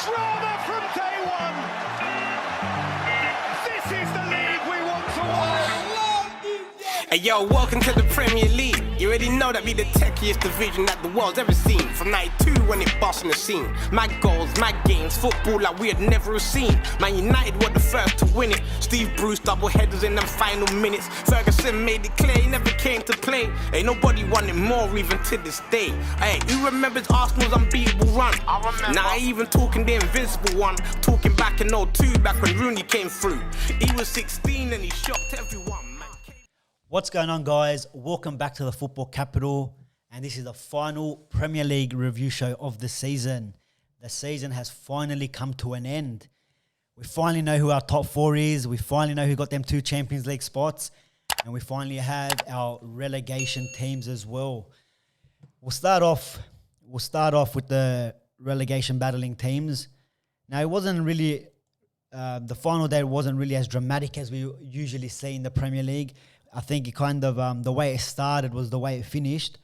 Drama from day one. This is the league we want to watch. Hey yo, welcome to the Premier League. You already know that we the techiest division that the world's ever seen. From 92 when it bossed on the scene. My goals, my games, football like we had never seen. Man United were the first to win it. Steve Bruce double headers in them final minutes. Ferguson made it clear he never came to play. Ain't nobody wanted more even to this day. Hey, who remembers Arsenal's unbeatable run? I remember. Now I even talking the invincible one. Talking back in 02, back when Rooney came through. He was 16 and he shocked everyone. What's going on, guys? Welcome back to the Football Capital, and this is the final Premier League review show of the season. The season has finally come to an end. We finally know who our top four is. We finally know who got them 2 Champions League spots, and we finally have our relegation teams as well. We'll start off with the relegation battling teams. Now, it wasn't really the final day wasn't really as dramatic as we usually see in the Premier League. I think it kind of, the way it started was the way it finished.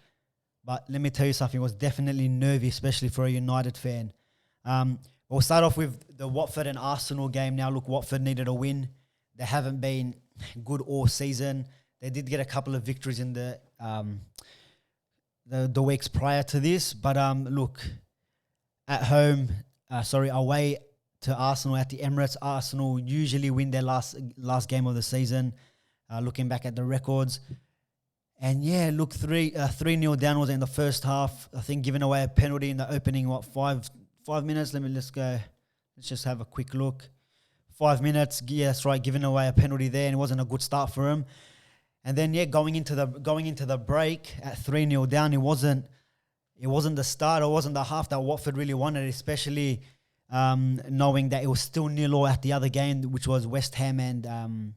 But let me tell you something, it was definitely nervy, especially for a United fan. We'll start off with the Watford and Arsenal game. Now, look, Watford needed a win. They haven't been good all season. They did get a couple of victories in the weeks prior to this. But look, away to Arsenal at the Emirates, Arsenal usually win their last game of the season. Looking back at the records. And yeah, look, 3-0 down was in the first half. I think giving away a penalty in the opening, 5 minutes? Let's just have a quick look. 5 minutes, yeah, that's right, giving away a penalty there, and it wasn't a good start for him. And then, yeah, going into the break at 3-0 down, it wasn't the start, or it wasn't the half that Watford really wanted, especially knowing that it was still 0-0 at the other game, which was West Ham and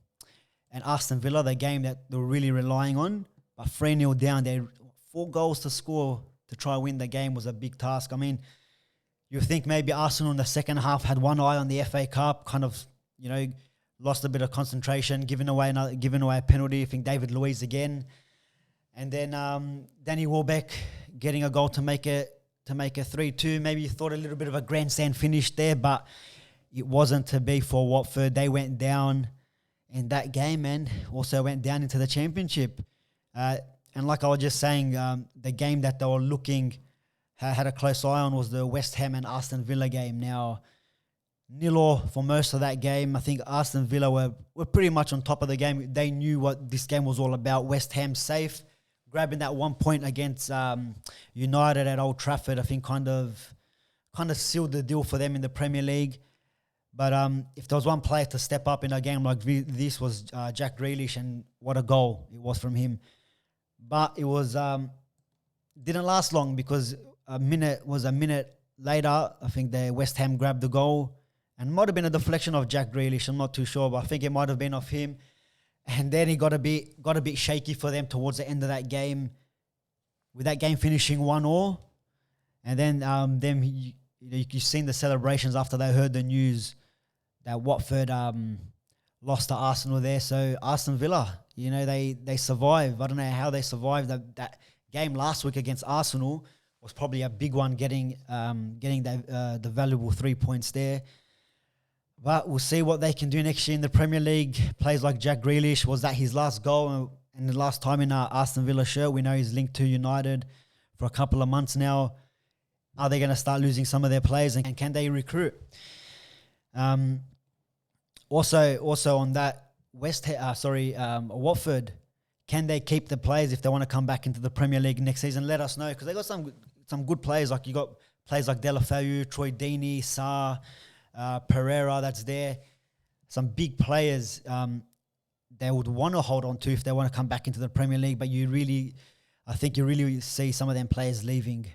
Aston Villa, the game that they were really relying on. But 3-0 down, they 4 goals to score to try and win the game was a big task. I mean, you think maybe Arsenal in the second half had one eye on the FA Cup, kind of, lost a bit of concentration, giving away a penalty. I think David Luiz again. And then Danny Welbeck getting a goal to make it 3-2. Maybe you thought a little bit of a grandstand finish there, but it wasn't to be for Watford. They went down in that game and also went down into the championship. And like I was just saying, the game that they were had a close eye on was the West Ham and Aston Villa game. Now, 0 for most of that game. I think Aston Villa were pretty much on top of the game. They knew what this game was all about. West Ham safe, grabbing that 1 point against United at Old Trafford, I think kind of sealed the deal for them in the Premier League. But if there was one player to step up in a game like this was Jack Grealish, and what a goal it was from him. But it was didn't last long, because a minute later, I think the West Ham grabbed the goal, and it might have been a deflection of Jack Grealish. I'm not too sure, but I think it might have been of him. And then he got a bit shaky for them towards the end of that game, with that game finishing 1-1. And then you've seen the celebrations after they heard the news that Watford lost to Arsenal there. So Aston Villa, they survived. I don't know how they survived. That game last week against Arsenal was probably a big one, getting the valuable 3 points there. But we'll see what they can do next year in the Premier League. Players like Jack Grealish, was that his last goal and the last time in our Aston Villa shirt? We know he's linked to United for a couple of months now. Are they going to start losing some of their players, and can they recruit? Also on that, Watford, can they keep the players if they want to come back into the Premier League next season? Let us know, because they got some good players. Like, you got players like Deulofeu, Troy Deeney, Sarr, Pereira. That's there. Some big players they would want to hold on to if they want to come back into the Premier League. But I think you really see some of them players leaving.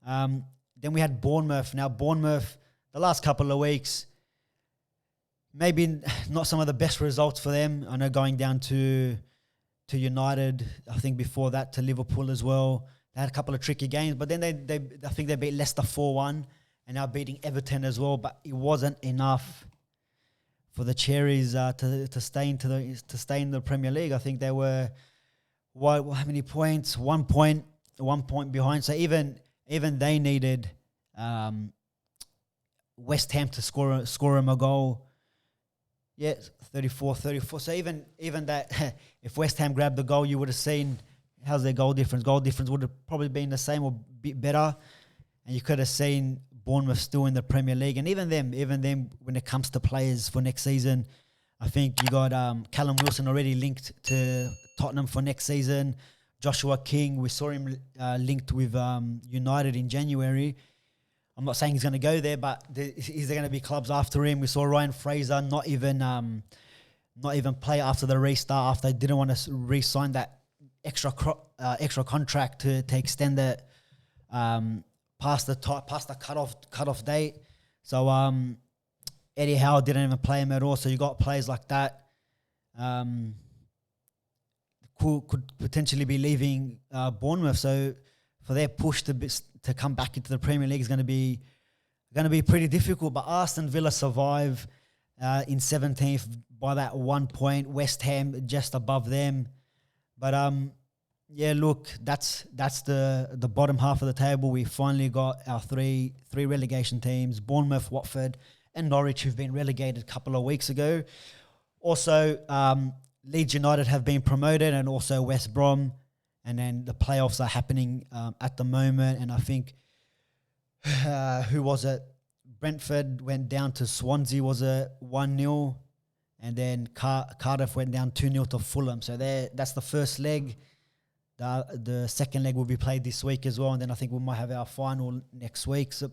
Then we had Bournemouth. Now, Bournemouth, the last couple of weeks, maybe not some of the best results for them. I know going down to United, I think before that to Liverpool as well. They had a couple of tricky games, but then I think they beat Leicester 4-1, and now beating Everton as well. But it wasn't enough for the Cherries to stay in the Premier League. I think they were how many points? 1 point behind. So even they needed West Ham to score him a goal. Yeah, 34. So even that, if West Ham grabbed the goal, you would have seen how's their goal difference. Goal difference would have probably been the same or a bit better, and you could have seen Bournemouth still in the Premier League. And even them, when it comes to players for next season, I think you got Callum Wilson already linked to Tottenham for next season. Joshua King, we saw him linked with United in January. I'm not saying he's going to go there, but is there going to be clubs after him? We saw Ryan Fraser not even play after the restart, after they didn't want to re-sign that extra contract to extend it past the cutoff date. So Eddie Howe didn't even play him at all. So you got players like that could potentially be leaving Bournemouth. So for their push to come back into the Premier League is going to be pretty difficult. But Aston Villa survive in 17th by that 1 point. West Ham just above them. But yeah, look, that's the bottom half of the table. We finally got our three relegation teams: Bournemouth, Watford, and Norwich, who've been relegated a couple of weeks ago. Also, Leeds United have been promoted, and also West Brom. And then the playoffs are happening at the moment. And I think, who was it? Brentford went down to Swansea, was it 1-0? And then Cardiff went down 2-0 to Fulham. So that's the first leg. The second leg will be played this week as well. And then I think we might have our final next week. So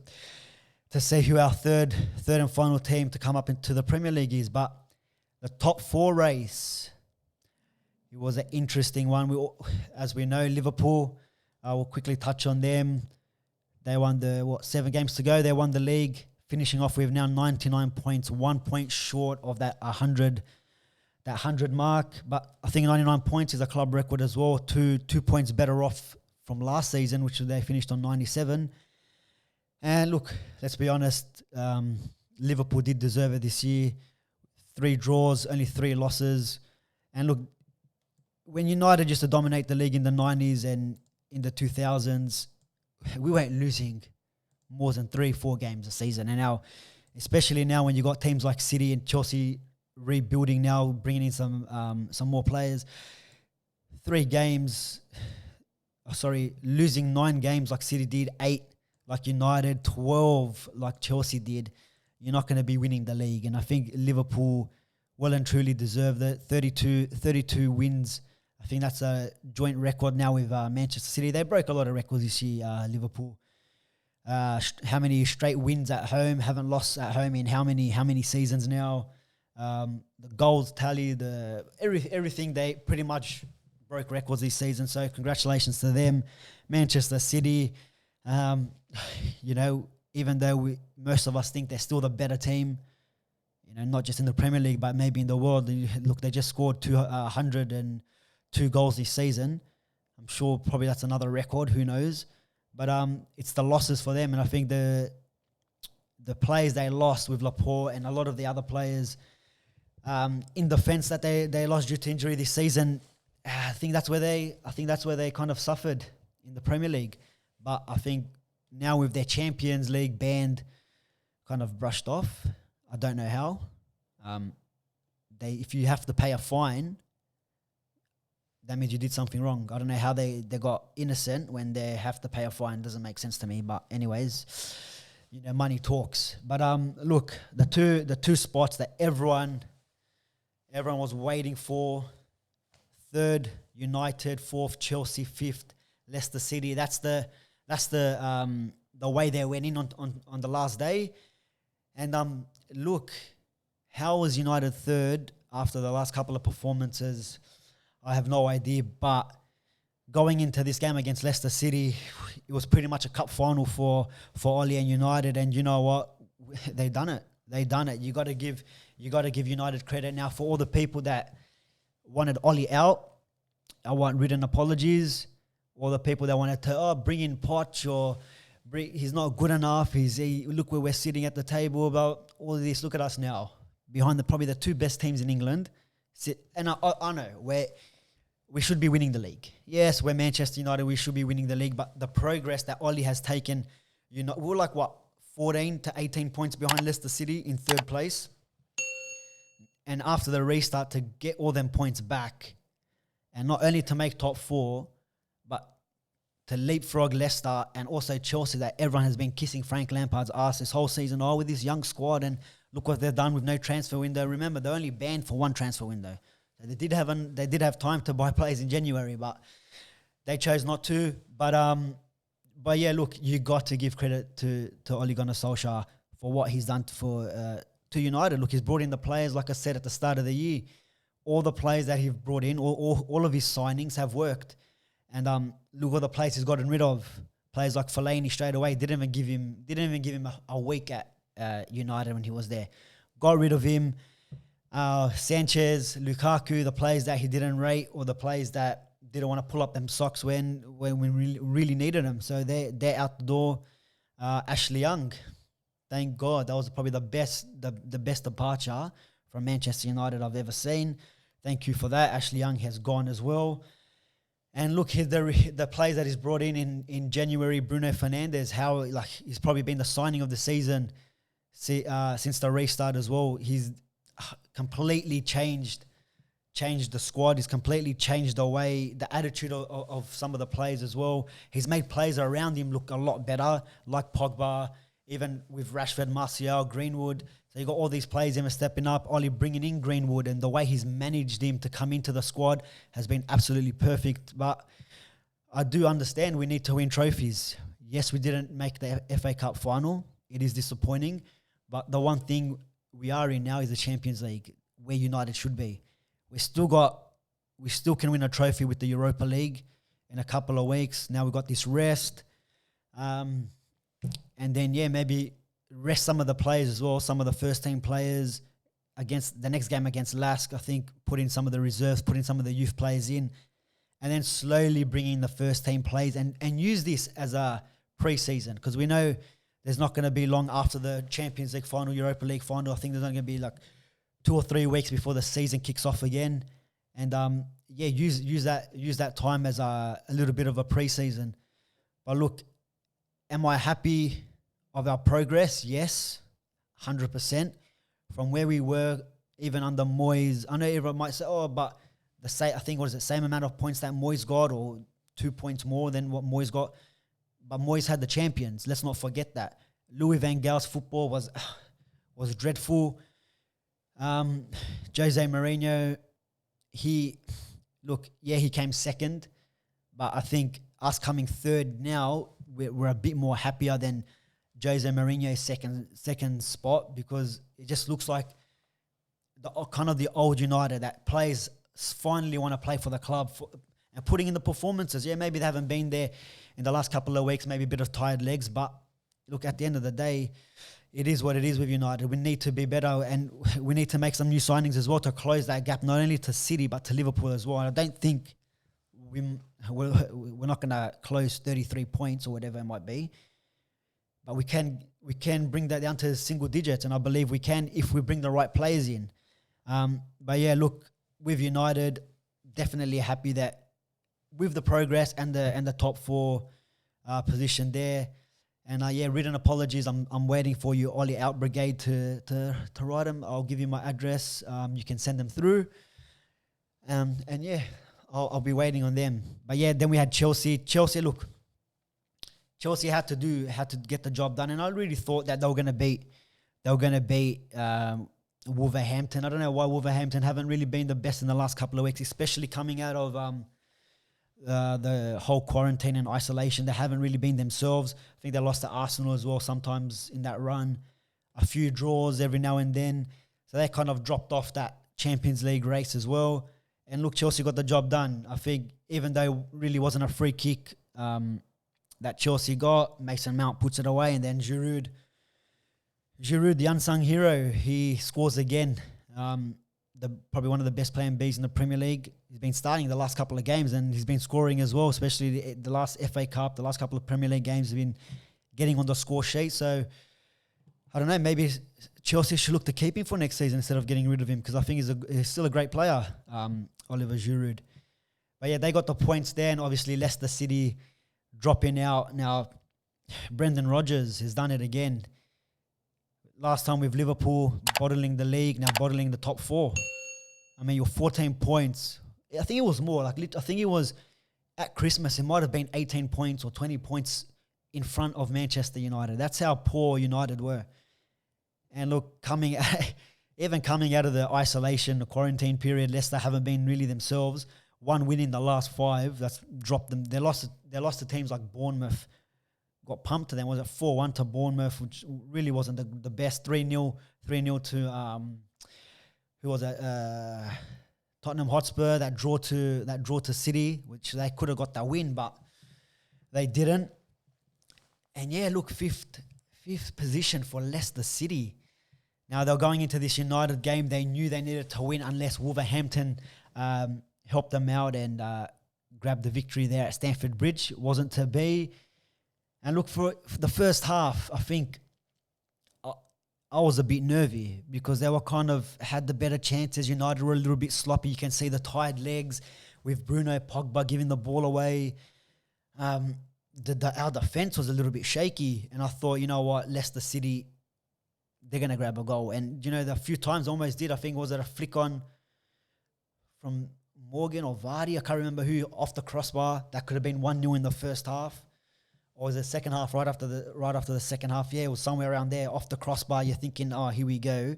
to see who our third and final team to come up into the Premier League is. But the top four race, it was an interesting one. As we know, Liverpool, we'll quickly touch on them. They won 7 games to go. They won the league, finishing off with now 99 points, 1 point short of that 100 mark. But I think 99 points is a club record as well. 2 points better off from last season, which they finished on 97. And look, let's be honest, Liverpool did deserve it this year. 3 draws, only 3 losses. And look, when United used to dominate the league in the 90s and in the 2000s, we weren't losing more than 3-4 games a season. And now, especially now when you got teams like City and Chelsea rebuilding now, bringing in some more players, losing 9 games like City did, 8 like United, 12 like Chelsea did, you're not going to be winning the league. And I think Liverpool well and truly deserved it. 32 wins. I think that's a joint record now with Manchester City. They broke a lot of records this year, Liverpool. How many straight wins at home? Haven't lost at home in how many seasons now? The goals tally, everything, they pretty much broke records this season. So congratulations to them. Manchester City, even though most of us think they're still the better team, not just in the Premier League, but maybe in the world. Look, they just scored 202 goals this season. I'm sure probably that's another record, who knows? But it's the losses for them. And I think the players they lost with Laporte and a lot of the other players in defence that they lost due to injury this season, I think that's where they kind of suffered in the Premier League. But I think now with their Champions League band kind of brushed off, I don't know how. If you have to pay a fine, that means you did something wrong. I don't know how they got innocent when they have to pay a fine. Doesn't make sense to me. But anyways, money talks. But look, the two spots that everyone was waiting for: 3rd, United; 4th, Chelsea; 5th, Leicester City. That's the way they went in on the last day. And look, how was United 3rd after the last couple of performances? I have no idea. But going into this game against Leicester City, it was pretty much a cup final for Oli and United. And you know what? They done it. You got to give United credit now for all the people that wanted Oli out. I want written apologies. All the people that wanted to bring in Poch or he's not good enough. Look where we're sitting at the table about all of this. Look at us now, behind probably the 2 best teams in England. And I know we should be winning the league. Yes, we're Manchester United. We should be winning the league. But the progress that Oli has taken, we're like 14 to 18 points behind Leicester City in third place. And after the restart, to get all them points back, and not only to make top 4, but to leapfrog Leicester and also Chelsea, that everyone has been kissing Frank Lampard's ass this whole season. Oh, with this young squad, and look what they've done with no transfer window. Remember, they're only banned for one transfer window. So they did have time to buy players in January, but they chose not to. But yeah, look, you got to give credit to Ole Gunnar Solskjaer for what he's done to United. Look, he's brought in the players, like I said at the start of the year. All the players that he's brought in, all of his signings have worked. And look what the players he's gotten rid of. Players like Fellaini straight away didn't even give him a week at United when he was there. Got rid of him. Sanchez, Lukaku, the players that he didn't rate, or the players that didn't want to pull up them socks when we really needed them. So they're out the door. Ashley Young, thank God, that was probably the best departure from Manchester United I've ever seen. Thank you for that. Ashley Young has gone as well. And look, the players that he's brought in January, Bruno Fernandes, he's probably been the signing of the season since the restart as well. He's completely changed the squad. He's completely changed the attitude of some of the players as well. He's made players around him look a lot better, like Pogba, even with Rashford, Martial, Greenwood. So you got all these players even stepping up. Oli bringing in Greenwood, and the way he's managed him to come into the squad has been absolutely perfect. But I do understand we need to win trophies. Yes, we didn't make the FA Cup final. It is disappointing. But the one thing we are in now is the Champions League, where United should be. We still can win a trophy with the Europa League in a couple of weeks. Now we've got this rest. And then, maybe rest some of the players as well, some of the first-team players against the next game against Lask. I think put in some of the reserves, put in some of the youth players in, and then slowly bring in the first-team players and use this as a pre-season, because we know there's not going to be long after the Champions League final, Europa League final. I think there's only going to be like 2 or 3 weeks before the season kicks off again. And use that time as a little bit of a pre-season. But look, am I happy of our progress? Yes, 100%. From where we were, even under Moyes, I know everyone might say, but I think, same amount of points that Moyes got, or 2 points more than what Moyes got. But Moyes had the champions. Let's not forget that. Louis van Gaal's football was dreadful. Jose Mourinho, he came second, but I think us coming third now, we're a bit more happier than Jose Mourinho's second spot, because it just looks like the old United that players finally want to play for the club and putting in the performances. Yeah, maybe they haven't been there in the last couple of weeks, maybe a bit of tired legs, but look, at the end of the day, it is what it is with United. We need to be better, and we need to make some new signings as well to close that gap, not only to City but to Liverpool as well. And I don't think we're not going to close 33 points or whatever it might be, but we can bring that down to single digits, and I believe we can if we bring the right players in. But yeah, look, with United, definitely happy that with the progress and the top 4 position there. And written apologies. I'm waiting for you, Ollie Out Brigade, to write them. I'll give you my address. You can send them through. I'll be waiting on them. But yeah, then we had Chelsea. Chelsea had to get the job done, and I really thought that they were gonna beat Wolverhampton. I don't know why Wolverhampton haven't really been the best in the last couple of weeks, especially coming out of the whole quarantine and isolation. They haven't really been themselves. I think they lost to Arsenal as well sometimes in that run. A few draws every now and then. So they kind of dropped off that Champions League race as well. And look, Chelsea got the job done. I think even though it really wasn't a free kick that Chelsea got, Mason Mount puts it away, and then Giroud, the unsung hero, he scores again. Probably one of the best playing Bs in the Premier League. He's been starting the last couple of games, and he's been scoring as well, especially the last FA Cup, the last couple of Premier League games have been getting on the score sheet. So, I don't know, maybe Chelsea should look to keep him for next season instead of getting rid of him, because I think he's still a great player, Oliver Giroud. But yeah, they got the points there, and obviously Leicester City dropping out. Now, Brendan Rodgers has done it again. last time with Liverpool bottling the league, now bottling the top 4. I mean, you're 14 points. I think it was more. I think it was at Christmas. It might have been 18 points or 20 points in front of Manchester United. That's how poor United were. And look, even coming out of the isolation, the quarantine period, Leicester haven't been really themselves. 1 win in the last 5. That's dropped them. They lost to teams like Bournemouth. Got pumped to them. Was it 4-1 to Bournemouth, which really wasn't the best. 3-0 to who was it? Tottenham Hotspur. That draw to City, which they could have got that win, but they didn't. And yeah, look, fifth position for Leicester City. Now they're going into this United game. They knew they needed to win unless Wolverhampton helped them out and grabbed the victory there at Stamford Bridge. It wasn't to be. And look, for the first half, I think I was a bit nervy because they were kind of had the better chances. United were a little bit sloppy. You can see the tired legs with Bruno Pogba giving the ball away. Our defence was a little bit shaky. And I thought, you know what, Leicester City, they're going to grab a goal. And, the few times almost did. I think, was it a flick on from Morgan or Vardy? I can't remember who, off the crossbar. That could have been 1-0 in the first half. Or was it second half, right after the second half? Yeah, it was somewhere around there, off the crossbar. You're thinking, oh, here we go.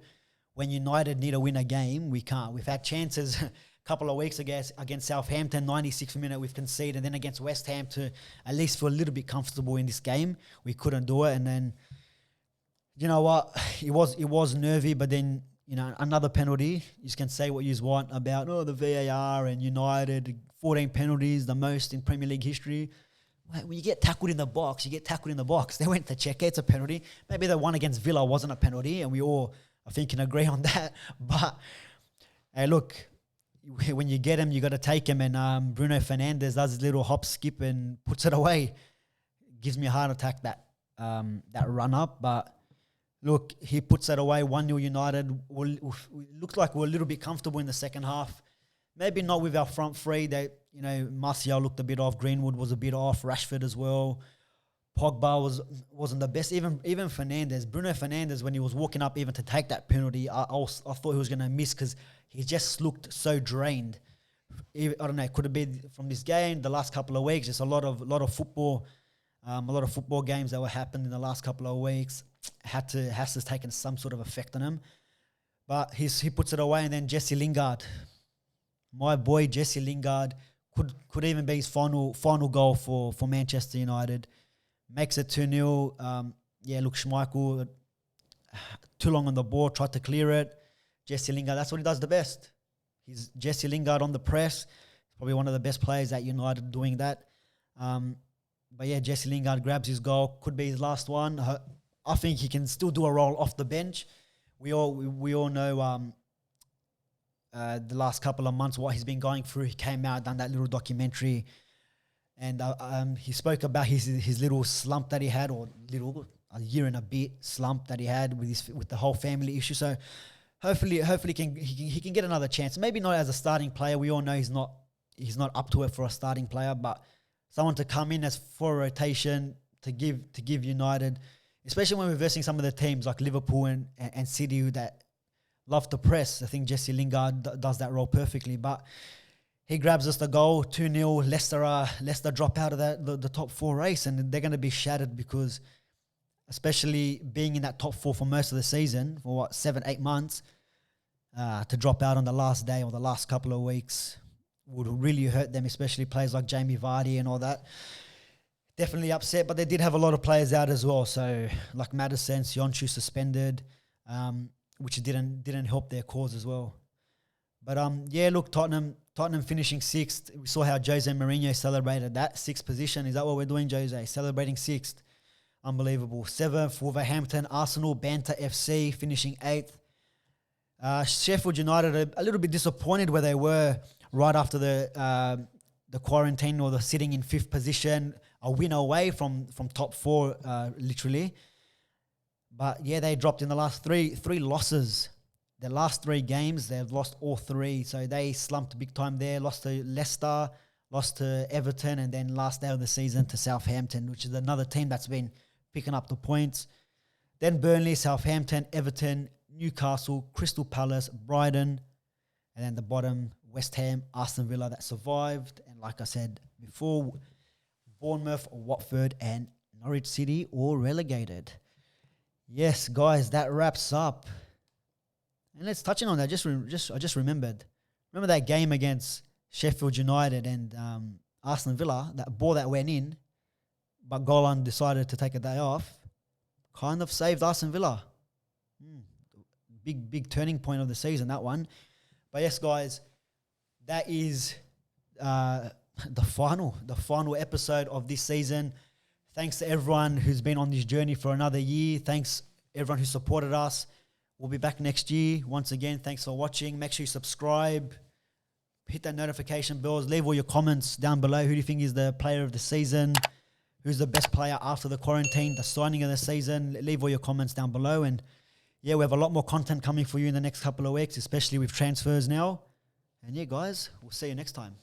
When United need to win a game, we can't. We've had chances a couple of weeks against Southampton, 96th minute we've conceded, and then against West Ham to at least feel a little bit comfortable in this game. We couldn't do it, and then, you know what? It was nervy, but then, another penalty. You can say what you want about, the VAR and United, 14 penalties, the most in Premier League history. When you get tackled in the box, you get tackled in the box. They went to check it, it's a penalty. Maybe the one against Villa wasn't a penalty, and we all, I think, can agree on that. But, hey, look, when you get him, you got to take him. And Bruno Fernandes does his little hop, skip, and puts it away. Gives me a heart attack, that run up. But, look, he puts it away, 1-0 United. Looked like we were a little bit comfortable in the second half. Maybe not with our front three. Martial looked a bit off. Greenwood was a bit off. Rashford as well. Pogba wasn't the best. Even Fernandes, Bruno Fernandes, when he was walking up even to take that penalty, I thought he was going to miss because he just looked so drained. I don't know. It could have been from this game, the last couple of weeks. Just a lot of football, games that were happening in the last couple of weeks has to taken some sort of effect on him. But he puts it away, and then Jesse Lingard. My boy Jesse Lingard could even be his final goal for Manchester United. Makes it 2-0. Look, Schmeichel, too long on the ball, tried to clear it. Jesse Lingard, that's what he does the best. He's Jesse Lingard on the press. Probably one of the best players at United doing that. But yeah, Jesse Lingard grabs his goal. Could be his last one. I think he can still do a role off the bench. We all know the last couple of months what he's been going through. He came out, done that little documentary, and he spoke about his little slump that he had, or a year and a bit slump that he had with the whole family issue. So hopefully he can get another chance. Maybe not as a starting player. We all know he's not up to it for a starting player, but someone to come in as for a rotation to give United, especially when we're versing some of the teams like Liverpool and City that love to press. I think Jesse Lingard does that role perfectly. But he grabs us the goal, 2-0. Leicester drop out of the top 4 race, and they're going to be shattered because, especially being in that top 4 for most of the season, for 7-8 months, to drop out on the last day or the last couple of weeks would really hurt them, especially players like Jamie Vardy and all that. Definitely upset, but they did have a lot of players out as well. So, like Maddison, Sionchu suspended, which didn't help their cause as well. But look, Tottenham finishing 6th. We saw how Jose Mourinho celebrated that 6th position. Is that what we're doing, Jose? Celebrating 6th. Unbelievable. 7th, Wolverhampton. Arsenal, Banter FC finishing 8th. Sheffield United a little bit disappointed where they were right after the quarantine, or the sitting in 5th position, a win away from top 4, literally. But yeah, they dropped in the last three losses. The last 3 games, they've lost all 3. So they slumped big time there. Lost to Leicester, lost to Everton, and then last day of the season to Southampton, which is another team that's been picking up the points. Then Burnley, Southampton, Everton, Newcastle, Crystal Palace, Brighton, and then the bottom, West Ham, Aston Villa that survived. And like I said before, Bournemouth, Watford, and Norwich City all relegated. Yes, guys, that wraps up. And let's touch on that. I just remembered. Remember that game against Sheffield United and Aston Villa, that ball that went in, but Golan decided to take a day off, kind of saved Aston Villa. Big turning point of the season, that one. But yes, guys, that is the final episode of this season. Thanks to everyone who's been on this journey for another year. Thanks everyone who supported us. We'll be back next year. Once again, thanks for watching. Make sure you subscribe. Hit that notification bells. Leave all your comments down below. Who do you think is the player of the season? Who's the best player after the quarantine, the signing of the season? Leave all your comments down below. And yeah, we have a lot more content coming for you in the next couple of weeks, especially with transfers now. And yeah, guys, we'll see you next time.